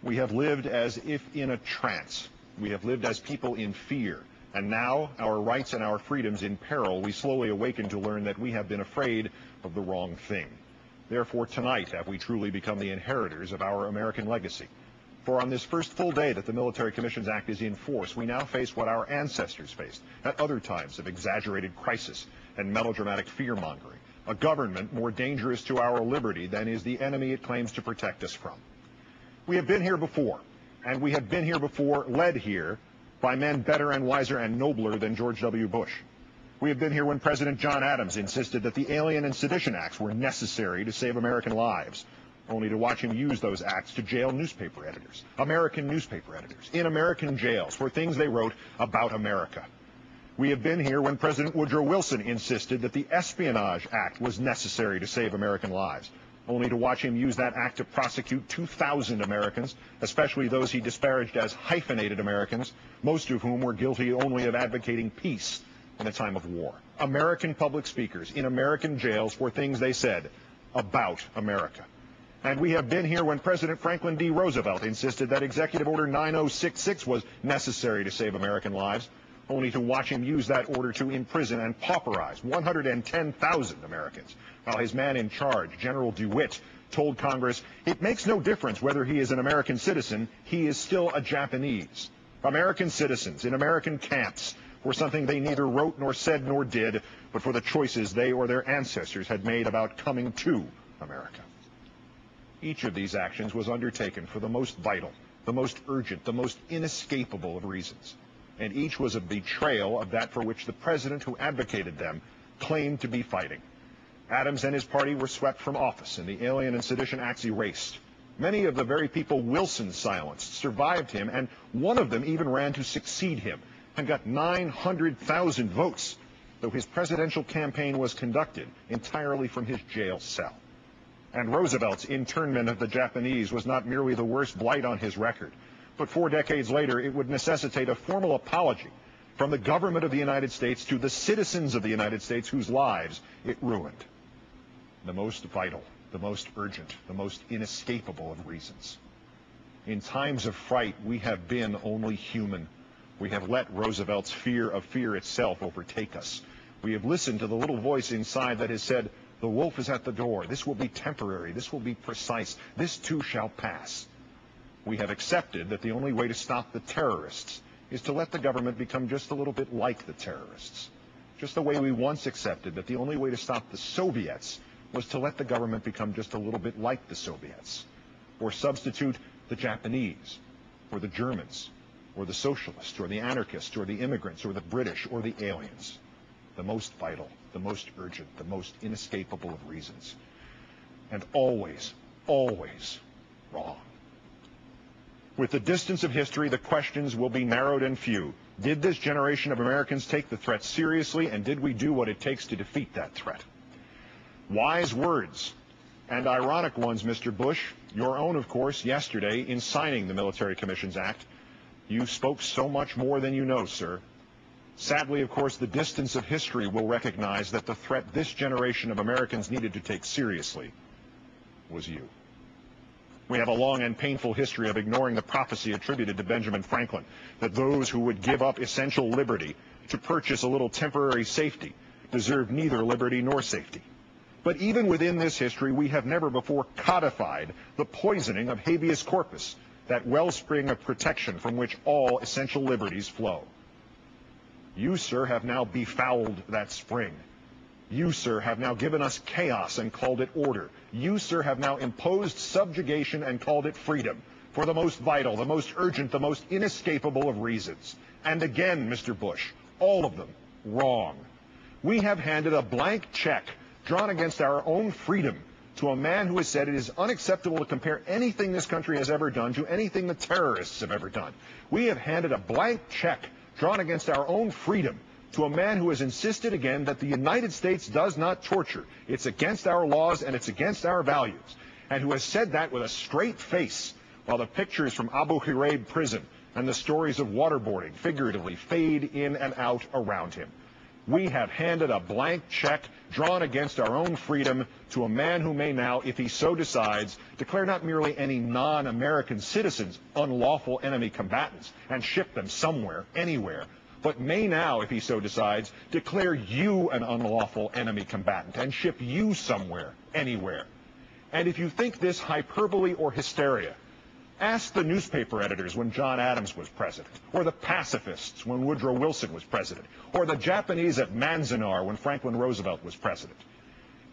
We have lived as if in a trance. We have lived as people in fear. And now, our rights and our freedoms in peril, we slowly awaken to learn that we have been afraid of the wrong thing. Therefore, tonight have we truly become the inheritors of our American legacy. For on this first full day that the Military Commissions Act is in force, we now face what our ancestors faced at other times of exaggerated crisis and melodramatic fear-mongering, a government more dangerous to our liberty than is the enemy it claims to protect us from. We have been here before, and we have been here before, led here by men better and wiser and nobler than George W. Bush. We have been here when President John Adams insisted that the Alien and Sedition Acts were necessary to save American lives, only to watch him use those acts to jail newspaper editors, American newspaper editors, in American jails for things they wrote about America. We have been here when President Woodrow Wilson insisted that the Espionage Act was necessary to save American lives, only to watch him use that act to prosecute 2,000 Americans, especially those he disparaged as hyphenated Americans, most of whom were guilty only of advocating peace in a time of war. American public speakers in American jails for things they said about America. And we have been here when President Franklin D. Roosevelt insisted that Executive Order 9066 was necessary to save American lives, only to watch him use that order to imprison and pauperize 110,000 Americans, while his man in charge, General DeWitt, told Congress, it makes no difference whether he is an American citizen, he is still a Japanese. American citizens in American camps were something they neither wrote nor said nor did, but for the choices they or their ancestors had made about coming to America. Each of these actions was undertaken for the most vital, the most urgent, the most inescapable of reasons. And each was a betrayal of that for which the president who advocated them claimed to be fighting. Adams and his party were swept from office and the Alien and Sedition Acts erased. Many of the very people Wilson silenced survived him, and one of them even ran to succeed him and got 900,000 votes, though his presidential campaign was conducted entirely from his jail cell. And Roosevelt's internment of the Japanese was not merely the worst blight on his record, but 4 decades later it would necessitate a formal apology from the government of the United States to the citizens of the United States whose lives it ruined. The most vital, the most urgent, the most inescapable of reasons. In times of fright, we have been only human. We have let Roosevelt's fear of fear itself overtake us. We have listened to the little voice inside that has said, the wolf is at the door. This will be temporary. This will be precise. This too shall pass. We have accepted that the only way to stop the terrorists is to let the government become just a little bit like the terrorists. Just the way we once accepted that the only way to stop the Soviets was to let the government become just a little bit like the Soviets, or substitute the Japanese, or the Germans, or the socialists, or the anarchists, or the immigrants, or the British, or the aliens. The most vital, the most urgent, the most inescapable of reasons. And always, always wrong. With the distance of history, the questions will be narrowed and few. Did this generation of Americans take the threat seriously, and did we do what it takes to defeat that threat? Wise words, and ironic ones, Mr. Bush, your own, of course, yesterday in signing the Military Commissions Act. You spoke so much more than you know, sir. Sadly, of course, the distance of history will recognize that the threat this generation of Americans needed to take seriously was you. We have a long and painful history of ignoring the prophecy attributed to Benjamin Franklin that those who would give up essential liberty to purchase a little temporary safety deserve neither liberty nor safety. But even within this history, we have never before codified the poisoning of habeas corpus, that wellspring of protection from which all essential liberties flow. You, sir, have now befouled that spring. You, sir, have now given us chaos and called it order. You, sir, have now imposed subjugation and called it freedom, for the most vital, the most urgent, the most inescapable of reasons. And again, Mr. Bush, all of them wrong. We have handed a blank check drawn against our own freedom to a man who has said it is unacceptable to compare anything this country has ever done to anything the terrorists have ever done. We have handed a blank check drawn against our own freedom to a man who has insisted again that the United States does not torture. It's against our laws and it's against our values. And who has said that with a straight face while the pictures from Abu Ghraib prison and the stories of waterboarding figuratively fade in and out around him. We have handed a blank check drawn against our own freedom to a man who may now, if he so decides, declare not merely any non-American citizens unlawful enemy combatants and ship them somewhere, anywhere, but may now, if he so decides, declare you an unlawful enemy combatant and ship you somewhere, anywhere. And if you think this hyperbole or hysteria, ask the newspaper editors when John Adams was president, or the pacifists when Woodrow Wilson was president, or the Japanese at Manzanar when Franklin Roosevelt was president.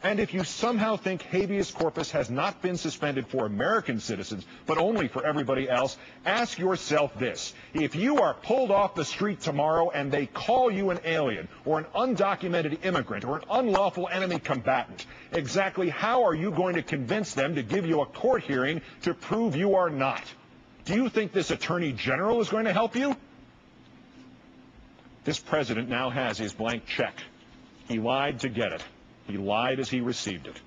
And if you somehow think habeas corpus has not been suspended for American citizens, but only for everybody else, ask yourself this. If you are pulled off the street tomorrow and they call you an alien, or an undocumented immigrant, or an unlawful enemy combatant, exactly how are you going to convince them to give you a court hearing to prove you are not? Do you think this Attorney General is going to help you? This president now has his blank check. He lied to get it. He lied as he received it.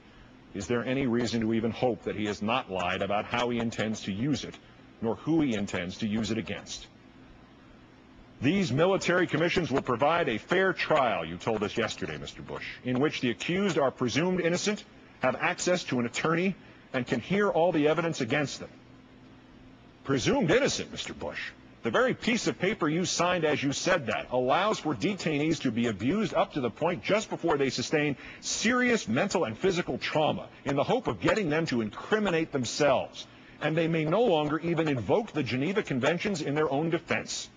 Is there any reason to even hope that he has not lied about how he intends to use it, nor who he intends to use it against? These military commissions will provide a fair trial, you told us yesterday, Mr. Bush, in which the accused are presumed innocent, have access to an attorney, and can hear all the evidence against them. Presumed innocent, Mr. Bush. The very piece of paper you signed as you said that allows for detainees to be abused up to the point just before they sustain serious mental and physical trauma in the hope of getting them to incriminate themselves. And they may no longer even invoke the Geneva Conventions in their own defense.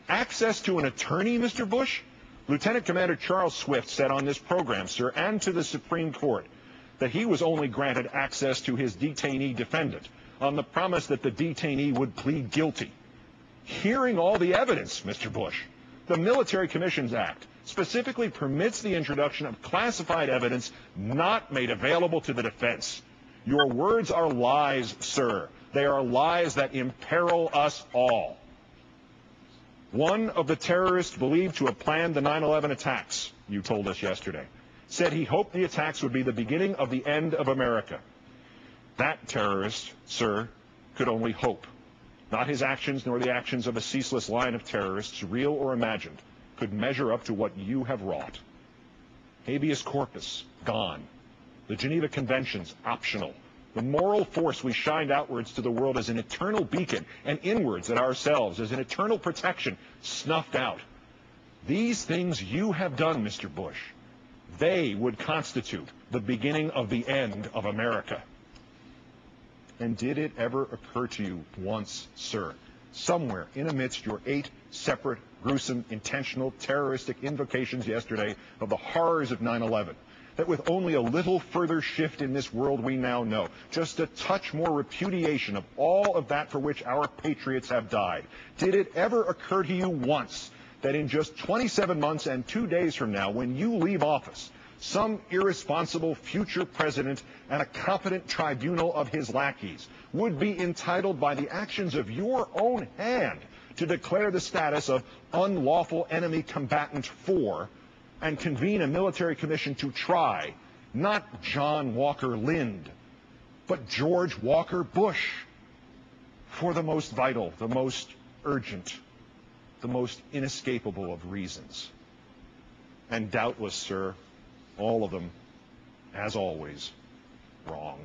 Access to an attorney, Mr. Bush? Lieutenant Commander Charles Swift said on this program, sir, and to the Supreme Court, that he was only granted access to his detainee defendant on the promise that the detainee would plead guilty. Hearing all the evidence, Mr. Bush, the Military Commissions Act specifically permits the introduction of classified evidence not made available to the defense. Your words are lies, sir. They are lies that imperil us all. One of the terrorists believed to have planned the 9/11 attacks, you told us yesterday, said he hoped the attacks would be the beginning of the end of America. That terrorist, sir, could only hope. Not his actions nor the actions of a ceaseless line of terrorists, real or imagined, could measure up to what you have wrought. Habeas corpus, gone. The Geneva Conventions, optional. The moral force we shined outwards to the world as an eternal beacon and inwards at ourselves as an eternal protection, snuffed out. These things you have done, Mr. Bush, they would constitute the beginning of the end of America. And did it ever occur to you once, sir, somewhere in amidst your 8 separate, gruesome, intentional, terroristic invocations yesterday of the horrors of 9/11, that with only a little further shift in this world we now know, just a touch more repudiation of all of that for which our patriots have died, did it ever occur to you once that in just 27 months and 2 days from now, when you leave office, some irresponsible future president and a competent tribunal of his lackeys would be entitled by the actions of your own hand to declare the status of unlawful enemy combatant 4 and convene a military commission to try not John Walker Lind, but George Walker Bush for the most vital, the most urgent, the most inescapable of reasons. And doubtless, sir, all of them, as always, wrong.